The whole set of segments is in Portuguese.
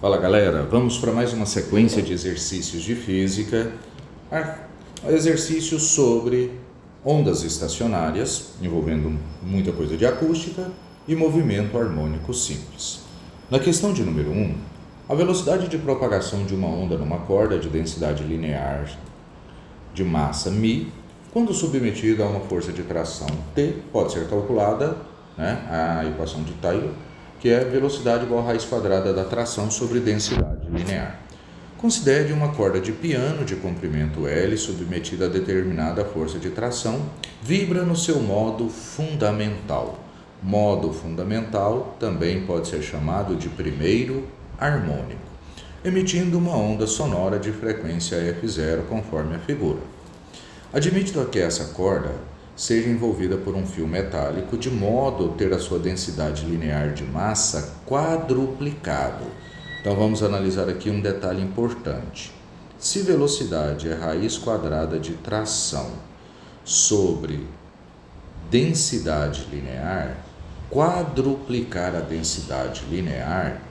Fala galera, vamos para mais uma sequência de exercícios de física, exercícios sobre ondas estacionárias, envolvendo muita coisa de acústica e movimento harmônico simples. Na questão de número 1, a velocidade de propagação de uma onda numa corda de densidade linear de massa μ, quando submetida a uma força de tração T, pode ser calculada, a equação de Taylor, que é velocidade igual a raiz quadrada da tração sobre densidade linear. Considere uma corda de piano de comprimento L submetida a determinada força de tração, vibra no seu modo fundamental. Modo fundamental também pode ser chamado de primeiro harmônico, emitindo uma onda sonora de frequência F0 conforme a figura. Admitido que essa corda seja envolvida por um fio metálico, de modo a ter a sua densidade linear de massa quadruplicado. Então vamos analisar aqui um detalhe importante. Se velocidade é raiz quadrada de tração sobre densidade linear, quadruplicar a densidade linear,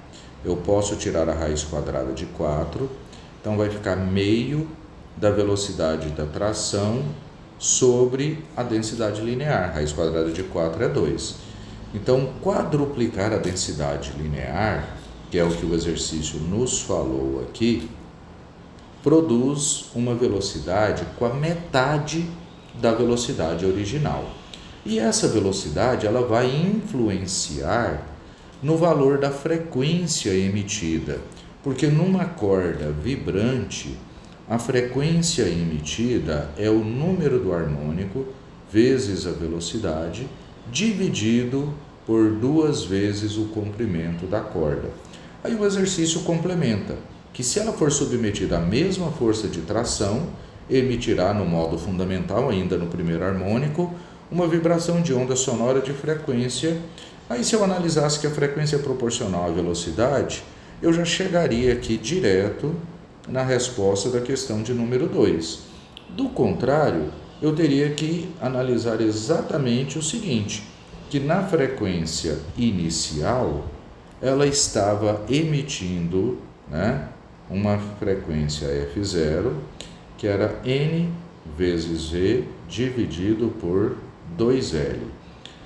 eu posso tirar a raiz quadrada de 4, então vai ficar meio da velocidade da tração sobre a densidade linear. Raiz quadrada de 4 é 2. Então, quadruplicar a densidade linear, que é o que o exercício nos falou aqui, produz uma velocidade com a metade da velocidade original. E essa velocidade ela vai influenciar no valor da frequência emitida, porque numa corda vibrante, a frequência emitida é o número do harmônico vezes a velocidade, dividido por 2 vezes o comprimento da corda. Aí o exercício complementa que se ela for submetida à mesma força de tração, emitirá no modo fundamental, ainda no primeiro harmônico, uma vibração de onda sonora de frequência. Aí se eu analisasse que a frequência é proporcional à velocidade, eu já chegaria aqui direto na resposta da questão de número 2. Do contrário, eu teria que analisar exatamente o seguinte, que na frequência inicial, ela estava emitindo uma frequência F0, que era N vezes V dividido por 2L.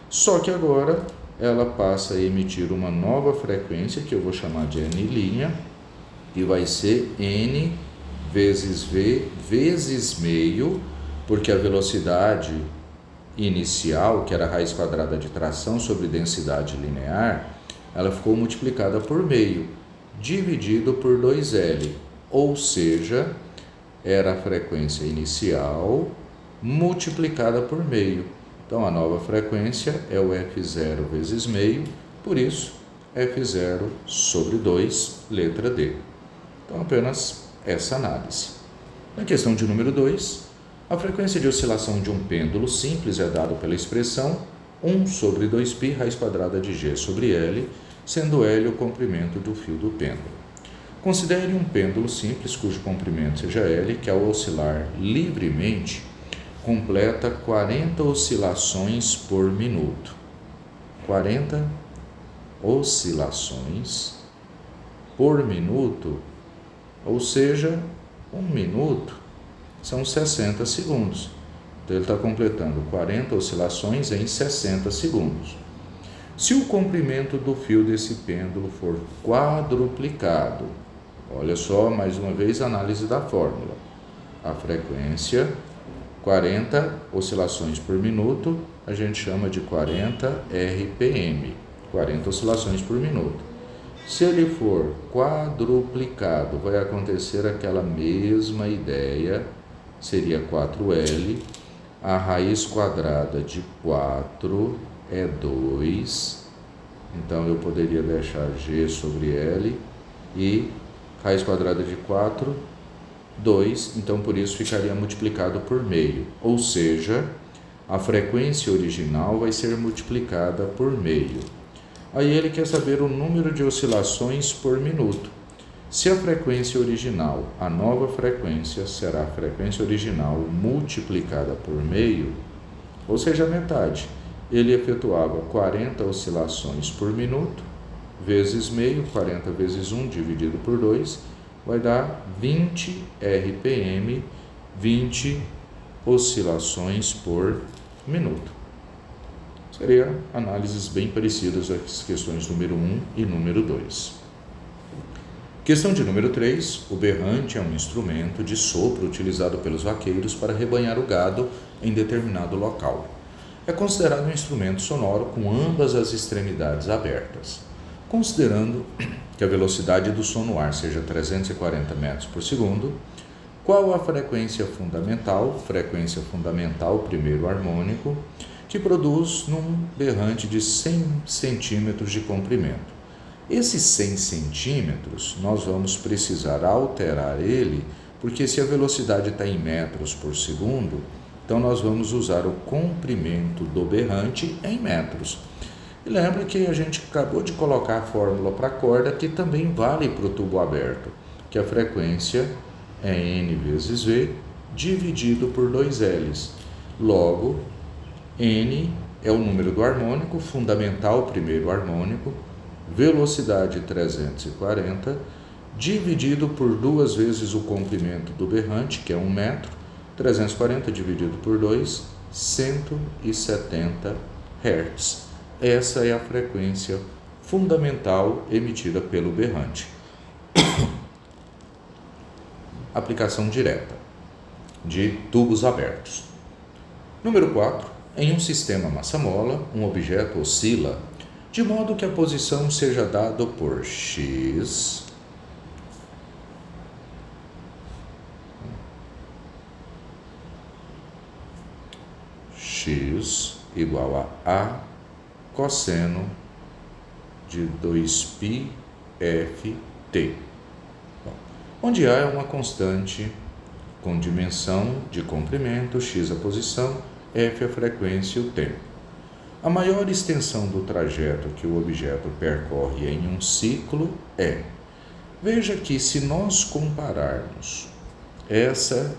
Só que agora ela passa a emitir uma nova frequência, que eu vou chamar de N', e vai ser N vezes V vezes meio, porque a velocidade inicial, que era a raiz quadrada de tração sobre densidade linear, ela ficou multiplicada por meio, dividido por 2L, ou seja, era a frequência inicial multiplicada por meio. Então a nova frequência é o F0 vezes meio, por isso F0 sobre 2, letra D. Então, apenas essa análise. Na questão de número 2, a frequência de oscilação de um pêndulo simples é dada pela expressão 1 sobre 2π raiz quadrada de G sobre L, sendo L o comprimento do fio do pêndulo. Considere um pêndulo simples cujo comprimento seja L, que ao oscilar livremente, completa 40 oscilações por minuto. 40 oscilações por minuto, ou seja, 1 minuto são 60 segundos. Então, ele está completando 40 oscilações em 60 segundos. Se o comprimento do fio desse pêndulo for quadruplicado, olha só, mais uma vez, a análise da fórmula. A frequência, 40 oscilações por minuto, a gente chama de 40 RPM, 40 oscilações por minuto. Se ele for quadruplicado, vai acontecer aquela mesma ideia, seria 4L, a raiz quadrada de 4 é 2, então eu poderia deixar G sobre L, e raiz quadrada de 4, 2, então por isso ficaria multiplicado por meio, ou seja, a frequência original vai ser multiplicada por meio. Aí ele quer saber o número de oscilações por minuto. Se a frequência original, a nova frequência será a frequência original multiplicada por meio, ou seja, a metade. Ele efetuava 40 oscilações por minuto, vezes meio, 40 vezes 1 dividido por 2, vai dar 20 RPM, 20 oscilações por minuto. Seria análises bem parecidas às questões número 1 e número 2. Questão de número 3. O berrante é um instrumento de sopro utilizado pelos vaqueiros para rebanhar o gado em determinado local. É considerado um instrumento sonoro com ambas as extremidades abertas. Considerando que a velocidade do som no ar seja 340 metros por segundo, qual a frequência fundamental primeiro harmônico, que produz num berrante de 100 centímetros de comprimento? Esses 100 centímetros, nós vamos precisar alterar ele, porque se a velocidade está em metros por segundo, então nós vamos usar o comprimento do berrante em metros. E lembra que a gente acabou de colocar a fórmula para a corda, que também vale para o tubo aberto, que a frequência é N vezes V dividido por 2 L's. Logo, N é o número do harmônico, fundamental primeiro harmônico, velocidade 340, dividido por 2 vezes o comprimento do berrante, que é 1 metro, 340 dividido por 2, 170 Hz. Essa é a frequência fundamental emitida pelo berrante. Aplicação direta de tubos abertos. Número 4. Em um sistema massa-mola, um objeto oscila de modo que a posição seja dada por x igual a cosseno de 2π ft, onde A é uma constante com dimensão de comprimento, x a posição, f a frequência e o tempo. A maior extensão do trajeto que o objeto percorre em um ciclo é. Veja que se nós compararmos essa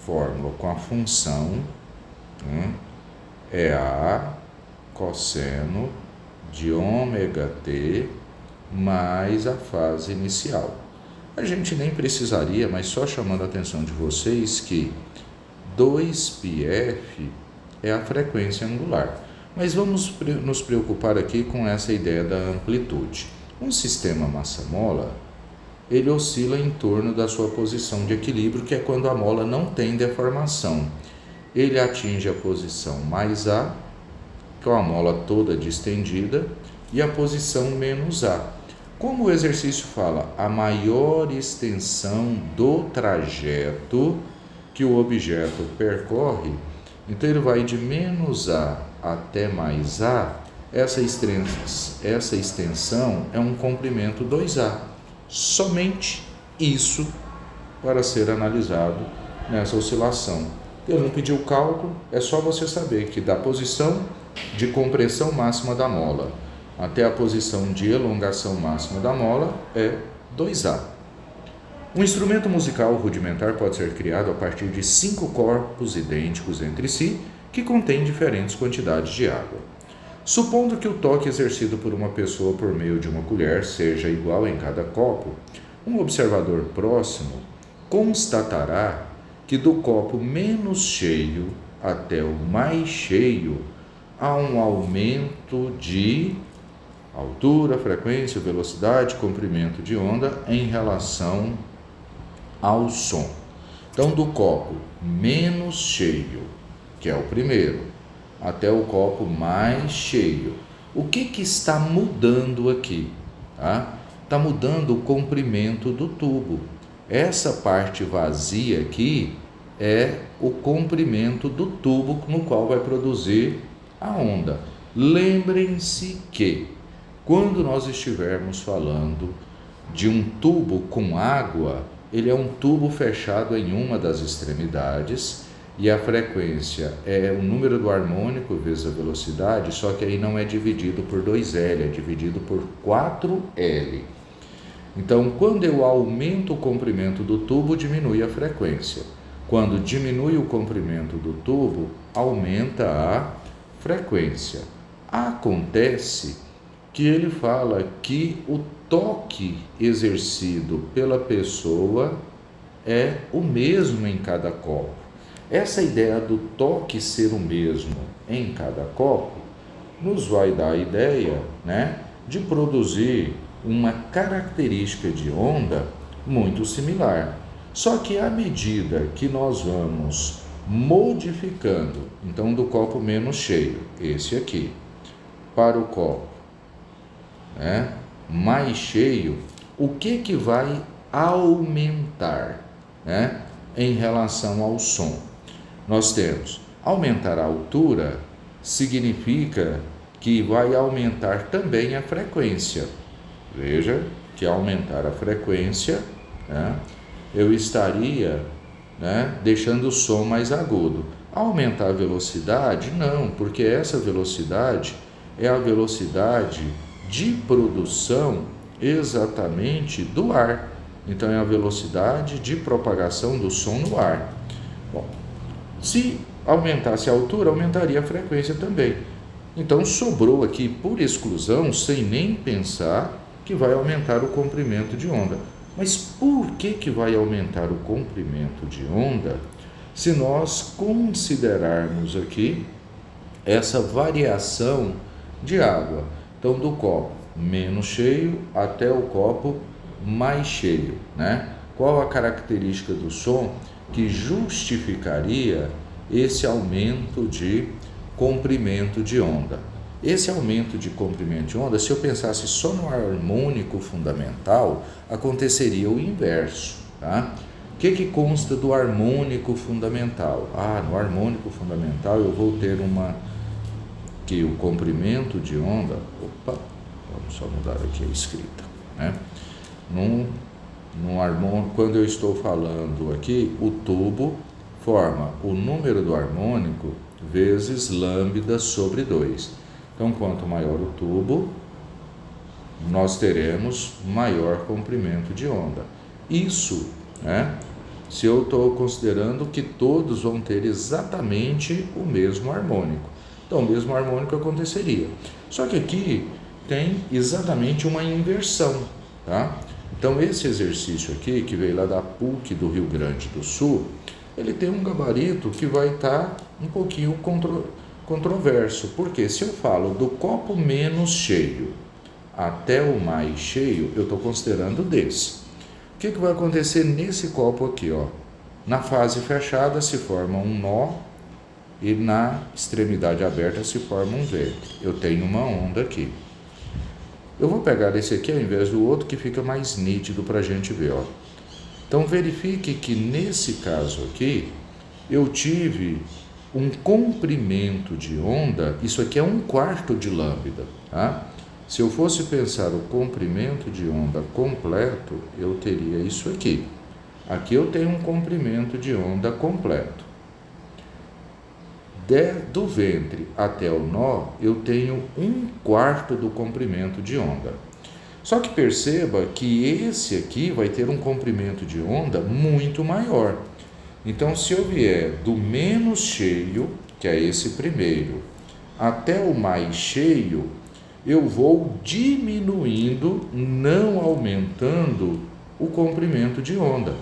fórmula com a função, é A cosseno de ômega-t mais a fase inicial. A gente nem precisaria, mas só chamando a atenção de vocês que 2πf é a frequência angular. Mas vamos nos preocupar aqui com essa ideia da amplitude. Um sistema massa-mola, ele oscila em torno da sua posição de equilíbrio, que é quando a mola não tem deformação. Ele atinge a posição mais A, com a mola toda distendida, e a posição menos A. Como o exercício fala, a maior extensão do trajeto que o objeto percorre, então ele vai de menos A até mais A, essa extensão é um comprimento 2A. Somente isso para ser analisado nessa oscilação. Eu não pedi o cálculo, é só você saber que da posição de compressão máxima da mola até a posição de elongação máxima da mola é 2A. Um instrumento musical rudimentar pode ser criado a partir de 5 corpos idênticos entre si, que contêm diferentes quantidades de água. Supondo que o toque exercido por uma pessoa por meio de uma colher seja igual em cada copo, um observador próximo constatará que do copo menos cheio até o mais cheio há um aumento de altura, frequência, velocidade, comprimento de onda em relação ao som. Então, do copo menos cheio, que é o primeiro, até o copo mais cheio, o que está mudando aqui? Está mudando o comprimento do tubo. Essa parte vazia aqui é o comprimento do tubo no qual vai produzir a onda. Lembrem-se que quando nós estivermos falando de um tubo com água, ele é um tubo fechado em uma das extremidades e a frequência é o número do harmônico vezes a velocidade, só que aí não é dividido por 2L, é dividido por 4L. Então, quando eu aumento o comprimento do tubo, diminui a frequência. Quando diminui o comprimento do tubo, aumenta a frequência. Acontece que ele fala que o toque exercido pela pessoa é o mesmo em cada copo. Essa ideia do toque ser o mesmo em cada copo nos vai dar a ideia, né, de produzir uma característica de onda muito similar. Só que à medida que nós vamos modificando, então do copo menos cheio, esse aqui, para o copo, né, mais cheio, o que vai aumentar, né, em relação ao som? Nós temos aumentar a altura, significa que vai aumentar também a frequência. Veja que aumentar a frequência, né, eu estaria, né, deixando o som mais agudo. Aumentar a velocidade? Não, porque essa velocidade é a velocidade de produção exatamente do ar. Então é a velocidade de propagação do som no ar. Bom, se aumentasse a altura, aumentaria a frequência também. Então sobrou aqui, por exclusão, sem nem pensar, que vai aumentar o comprimento de onda. Mas por que vai aumentar o comprimento de onda se nós considerarmos aqui essa variação de água? Então, do copo menos cheio até o copo mais cheio, né? Qual a característica do som que justificaria esse aumento de comprimento de onda? Esse aumento de comprimento de onda, se eu pensasse só no harmônico fundamental, aconteceria o inverso, tá? O que consta do harmônico fundamental? No harmônico fundamental eu vou ter que o comprimento de onda, vamos só mudar aqui a escrita, né? No harmônico, quando eu estou falando aqui, o tubo forma o número do harmônico vezes lambda sobre 2. Então, quanto maior o tubo, nós teremos maior comprimento de onda. Isso, né, se eu estou considerando que todos vão ter exatamente o mesmo harmônico. Então, o mesmo harmônico aconteceria. Só que aqui tem exatamente uma inversão, tá? Então, esse exercício aqui, que veio lá da PUC do Rio Grande do Sul, ele tem um gabarito que vai estar um pouquinho controverso, porque se eu falo do copo menos cheio até o mais cheio, eu estou considerando desse. O que vai acontecer nesse copo aqui, ó? Na fase fechada se forma um nó e na extremidade aberta se forma um V. Eu tenho uma onda aqui. Eu vou pegar esse aqui ao invés do outro, que fica mais nítido para a gente ver, ó. Então verifique que nesse caso aqui eu tive um comprimento de onda, isso aqui é 1/4 de lambda, tá? Se eu fosse pensar o comprimento de onda completo, eu teria isso aqui. Aqui eu tenho um comprimento de onda completo. Do ventre até o nó, eu tenho 1/4 do comprimento de onda. Só que perceba que esse aqui vai ter um comprimento de onda muito maior. Então, se eu vier do menos cheio, que é esse primeiro, até o mais cheio, eu vou diminuindo, não aumentando o comprimento de onda.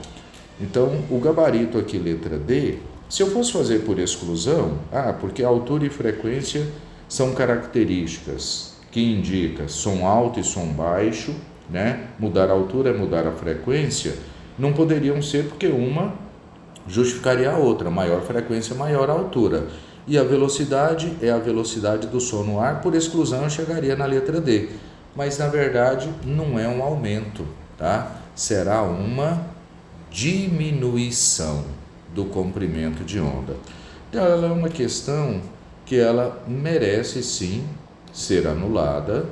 Então, o gabarito aqui, letra D, se eu fosse fazer por exclusão, porque altura e frequência são características que indicam som alto e som baixo, né? Mudar a altura é mudar a frequência, não poderiam ser, porque uma justificaria a outra, maior frequência, maior altura. E a velocidade é a velocidade do som no ar, por exclusão eu chegaria na letra D. Mas na verdade não é um aumento, tá? Será uma diminuição do comprimento de onda. Então ela é uma questão que ela merece sim ser anulada,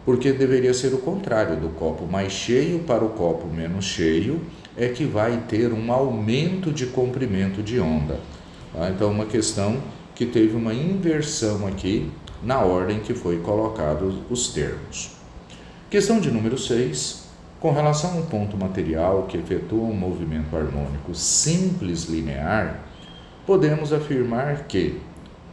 porque deveria ser o contrário, do copo mais cheio para o copo menos cheio, é que vai ter um aumento de comprimento de onda. Tá? Então, uma questão que teve uma inversão aqui na ordem que foi colocados os termos. Questão de número 6. Com relação a um ponto material que efetua um movimento harmônico simples linear, podemos afirmar que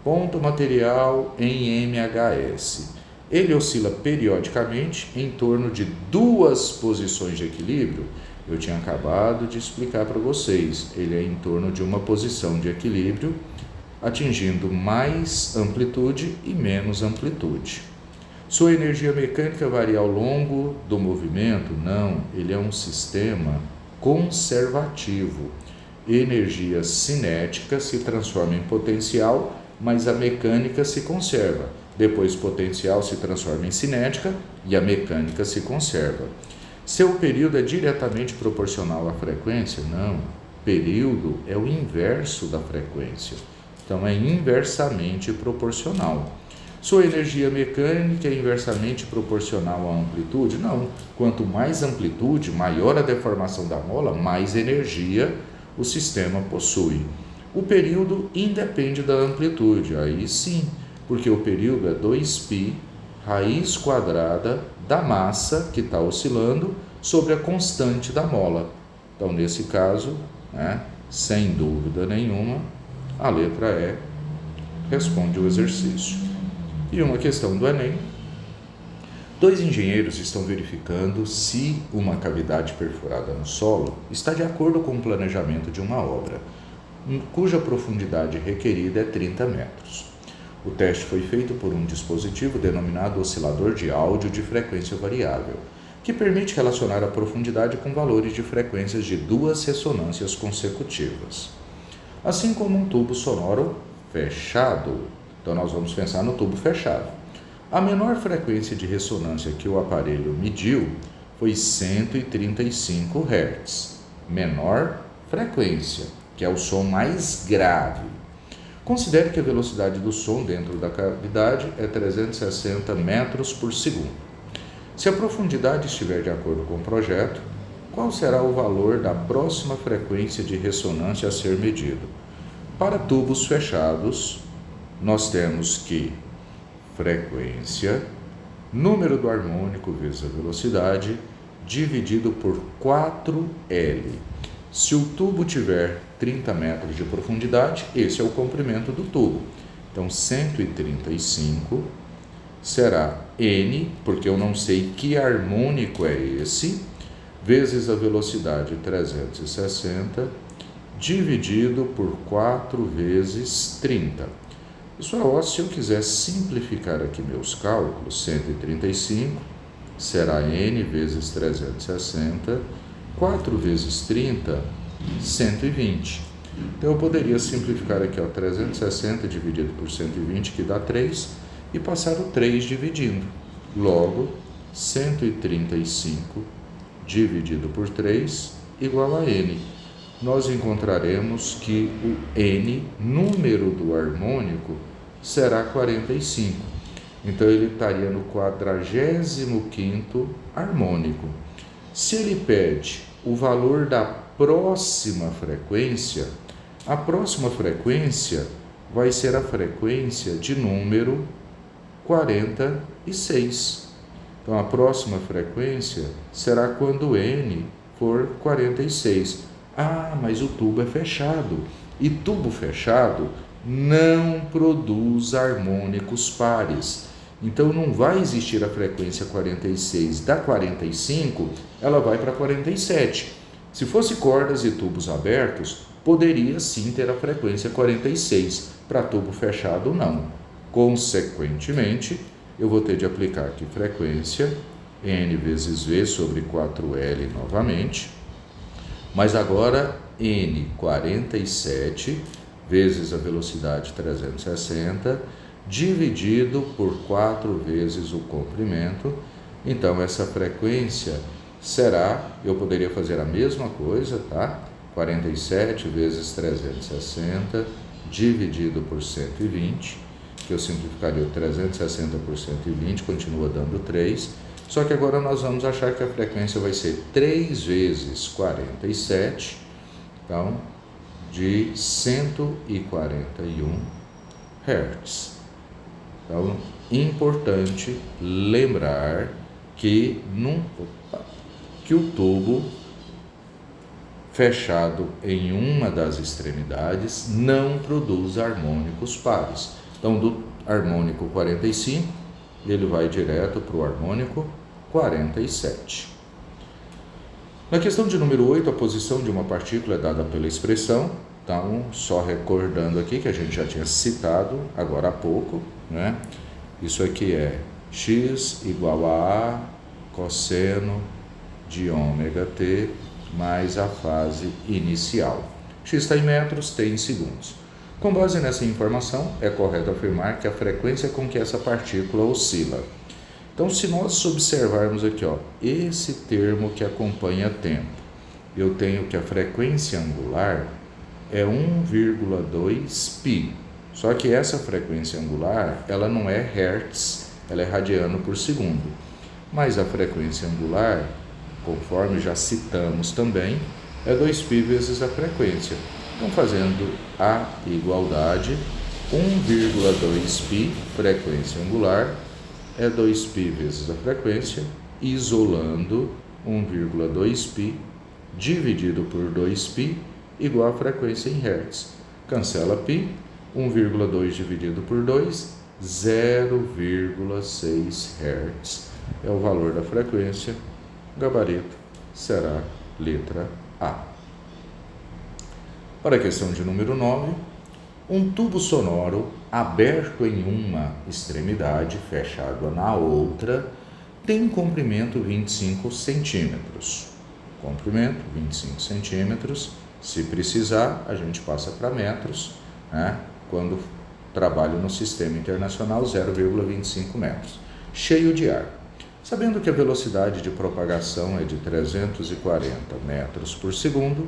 ponto material em MHS. Ele oscila periodicamente em torno de 2 posições de equilíbrio. Eu tinha acabado de explicar para vocês, ele é em torno de uma posição de equilíbrio, atingindo mais amplitude e menos amplitude. Sua energia mecânica varia ao longo do movimento? Não, ele é um sistema conservativo. Energia cinética se transforma em potencial, mas a mecânica se conserva. Depois, potencial se transforma em cinética e a mecânica se conserva. Seu período é diretamente proporcional à frequência? Não. Período é o inverso da frequência. Então, é inversamente proporcional. Sua energia mecânica é inversamente proporcional à amplitude? Não. Quanto mais amplitude, maior a deformação da mola, mais energia o sistema possui. O período independe da amplitude, aí sim, porque o período é 2π raiz quadrada da massa que está oscilando sobre a constante da mola. Então, nesse caso, sem dúvida nenhuma, a letra E responde o exercício. E uma questão do Enem. 2 engenheiros estão verificando se uma cavidade perfurada no solo está de acordo com o planejamento de uma obra, cuja profundidade requerida é 30 metros. O teste foi feito por um dispositivo denominado oscilador de áudio de frequência variável, que permite relacionar a profundidade com valores de frequências de 2 ressonâncias consecutivas, assim como um tubo sonoro fechado. Então, nós vamos pensar no tubo fechado. A menor frequência de ressonância que o aparelho mediu foi 135 Hz. Menor frequência, que é o som mais grave. Considere que a velocidade do som dentro da cavidade é 360 metros por segundo. Se a profundidade estiver de acordo com o projeto, qual será o valor da próxima frequência de ressonância a ser medido? Para tubos fechados, nós temos que frequência, número do harmônico vezes a velocidade, dividido por 4L. Se o tubo tiver 30 metros de profundidade, esse é o comprimento do tubo. Então, 135 será N, porque eu não sei que harmônico é esse, vezes a velocidade 360, dividido por 4 vezes 30. Pessoal, se eu quiser simplificar aqui meus cálculos, 135 será N vezes 360, 4 vezes 30, 120. Então, eu poderia simplificar aqui, 360 dividido por 120, que dá 3, e passar o 3 dividindo. Logo, 135 dividido por 3 igual a N. Nós encontraremos que o N, número do harmônico, será 45. Então, ele estaria no 45º harmônico. Se ele pede o valor da próxima frequência, a próxima frequência vai ser a frequência de número 46. Então, a próxima frequência será quando N for 46. Ah, mas o tubo é fechado. E tubo fechado não produz harmônicos pares. Então, não vai existir a frequência 46 da 45, ela vai para 47. Se fosse cordas e tubos abertos, poderia sim ter a frequência 46. Para tubo fechado, não. Consequentemente, eu vou ter de aplicar aqui frequência, N vezes V sobre 4L novamente, mas agora N 47 vezes a velocidade 360, dividido por 4 vezes o comprimento. Então, essa frequência será, eu poderia fazer a mesma coisa, tá? 47 vezes 360, dividido por 120, que eu simplificaria o 360 por 120, continua dando 3, só que agora nós vamos achar que a frequência vai ser 3 vezes 47, então, de 141 Hz. Então, importante lembrar que o tubo fechado em uma das extremidades não produz harmônicos pares. Então, do harmônico 45, ele vai direto para o harmônico 47. Na questão de número 8, a posição de uma partícula é dada pela expressão. Então, só recordando aqui que a gente já tinha citado agora há pouco, né? Isso aqui é x igual a cosseno de ômega t mais a fase inicial. X está em metros, t em segundos. Com base nessa informação, é correto afirmar que a frequência com que essa partícula oscila. Então, se nós observarmos aqui, esse termo que acompanha tempo, eu tenho que a frequência angular é 1,2 π. Só que essa frequência angular, ela não é hertz, ela é radiano por segundo. Mas a frequência angular, conforme já citamos também, é 2π vezes a frequência. Então, fazendo a igualdade, 1,2π frequência angular é 2π vezes a frequência, isolando 1,2π dividido por 2π igual a frequência em hertz. Cancela π, 1,2 dividido por 2, 0,6 hertz. É o valor da frequência. Gabarito será letra A. Para a questão de número 9, um tubo sonoro aberto em uma extremidade, fechado na outra, tem comprimento 25 centímetros. Comprimento 25 centímetros. Se precisar, a gente passa para metros, né? Quando trabalho no sistema internacional, 0,25 metros. Cheio de ar. Sabendo que a velocidade de propagação é de 340 metros por segundo,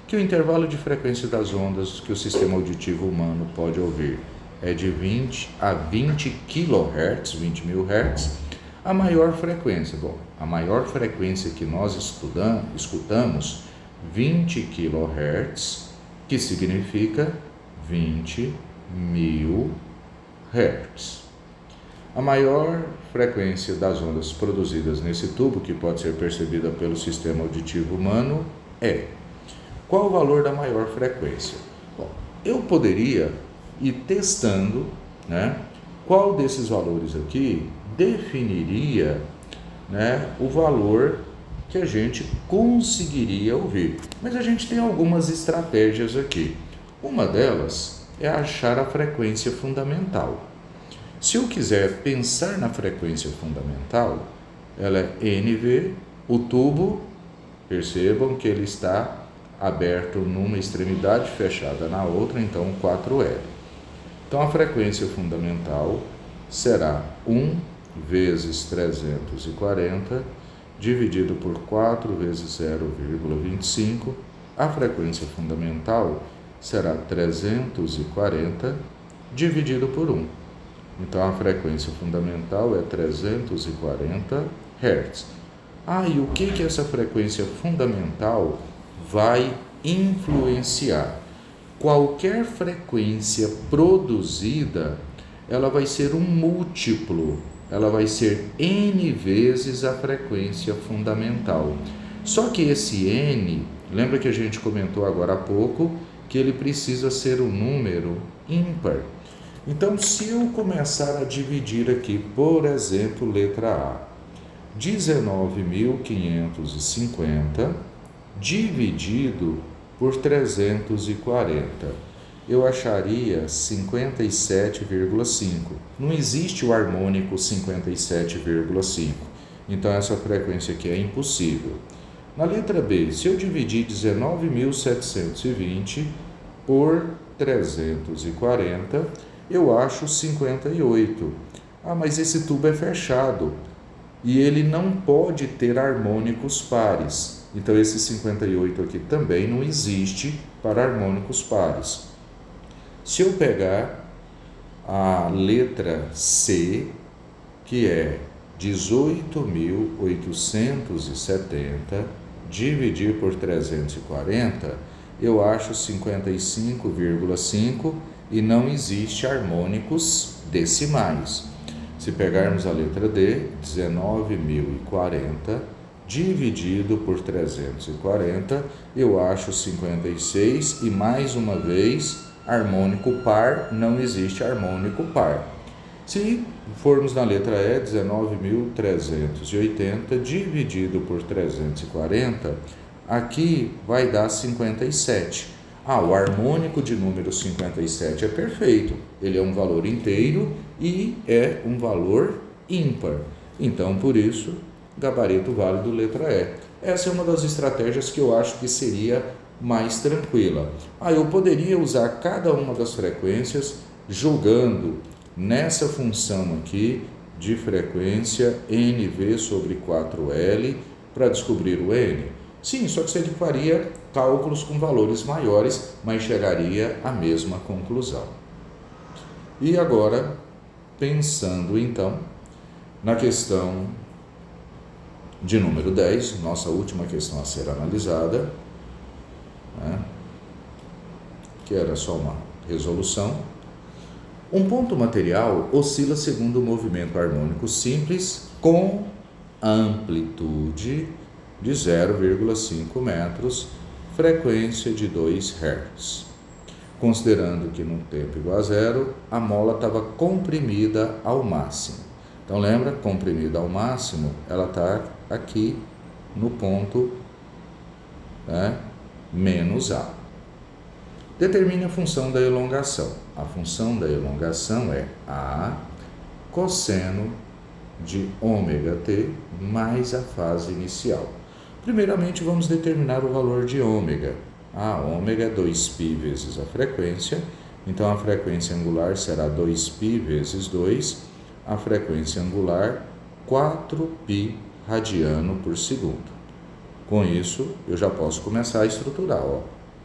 que o intervalo de frequência das ondas que o sistema auditivo humano pode ouvir é de 20 a 20 kHz, 20 mil Hz, a maior frequência, a maior frequência que nós escutamos, 20 kHz, que significa 20 mil Hz. A maior frequência das ondas produzidas nesse tubo, que pode ser percebida pelo sistema auditivo humano, é... Qual o valor da maior frequência? Eu poderia ir testando, né, qual desses valores aqui definiria, né, o valor que a gente conseguiria ouvir. Mas a gente tem algumas estratégias aqui. Uma delas é achar a frequência fundamental. Se eu quiser pensar na frequência fundamental, ela é NV, o tubo, percebam que ele está aberto numa extremidade, fechada na outra, então 4L. Então, a frequência fundamental será 1 vezes 340, dividido por 4 vezes 0,25. A frequência fundamental será 340, dividido por 1. Então, a frequência fundamental é 340 Hz. E o que essa frequência fundamental vai influenciar? Qualquer frequência produzida, ela vai ser um múltiplo, ela vai ser N vezes a frequência fundamental. Só que esse N, lembra que a gente comentou agora há pouco, que ele precisa ser um número ímpar. Então, se eu começar a dividir aqui, por exemplo, letra A, 19.550 dividido por 340, eu acharia 57,5. Não existe o harmônico 57,5. Então, essa frequência aqui é impossível. Na letra B, se eu dividir 19.720 por 340, eu acho 58. Mas esse tubo é fechado e ele não pode ter harmônicos pares. Então, esse 58 aqui também não existe para harmônicos pares. Se eu pegar a letra C, que é 18.870, dividir por 340, eu acho 55,5 e não existe harmônicos decimais. Se pegarmos a letra D, 19.040, dividido por 340, eu acho 56 e mais uma vez, harmônico par, não existe harmônico par. Se formos na letra E, 19.380 dividido por 340, aqui vai dar 57. O harmônico de número 57 é perfeito. Ele é um valor inteiro e é um valor ímpar. Então, por isso, gabarito válido letra E. Essa é uma das estratégias que eu acho que seria mais tranquila. Eu poderia usar cada uma das frequências jogando nessa função aqui de frequência NV sobre 4L para descobrir o N. Sim, só que você faria cálculos com valores maiores, mas chegaria à mesma conclusão. E agora, pensando então na questão de número 10, nossa última questão a ser analisada, que era só uma resolução. Um ponto material oscila segundo o movimento harmônico simples com amplitude de 0,5 metros, frequência de 2 Hz. Considerando que num tempo igual a zero, a mola estava comprimida ao máximo. Então lembra, comprimida ao máximo, ela está aqui no ponto menos A. Determine a função da elongação. A função da elongação é A cosseno de ômega-t mais a fase inicial. Primeiramente, vamos determinar o valor de ômega. Ômega é 2π vezes a frequência, então a frequência angular será 2π vezes 2, a frequência angular 4π radiano por segundo. Com isso, eu já posso começar a estruturar.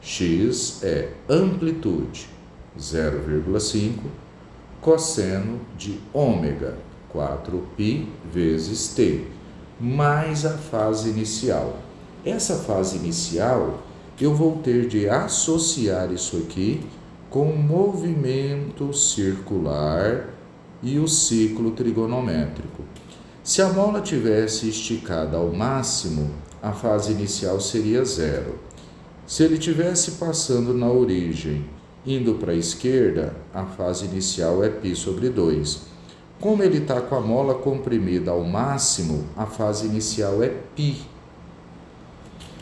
X é amplitude 0,5 cosseno de ômega 4π vezes t, mais a fase inicial. Essa fase inicial eu vou ter de associar isso aqui com o movimento circular e o ciclo trigonométrico. Se a mola tivesse esticada ao máximo, a fase inicial seria 0. Se ele estivesse passando na origem, indo para a esquerda, a fase inicial é π sobre 2. Como ele está com a mola comprimida ao máximo, a fase inicial é π.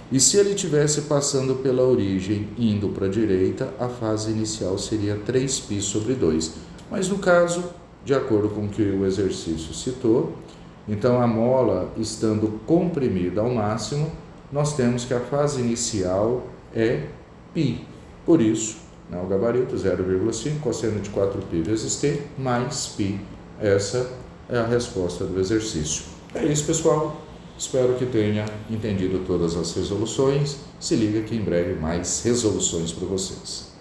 E se ele estivesse passando pela origem, indo para a direita, a fase inicial seria 3π sobre 2. Mas no caso, de acordo com o que o exercício citou, então a mola estando comprimida ao máximo, nós temos que a fase inicial é π. Por isso, o gabarito 0,5 cosseno de 4π vezes t mais π. Essa é a resposta do exercício. É isso, pessoal. Espero que tenha entendido todas as resoluções. Se liga que em breve mais resoluções para vocês.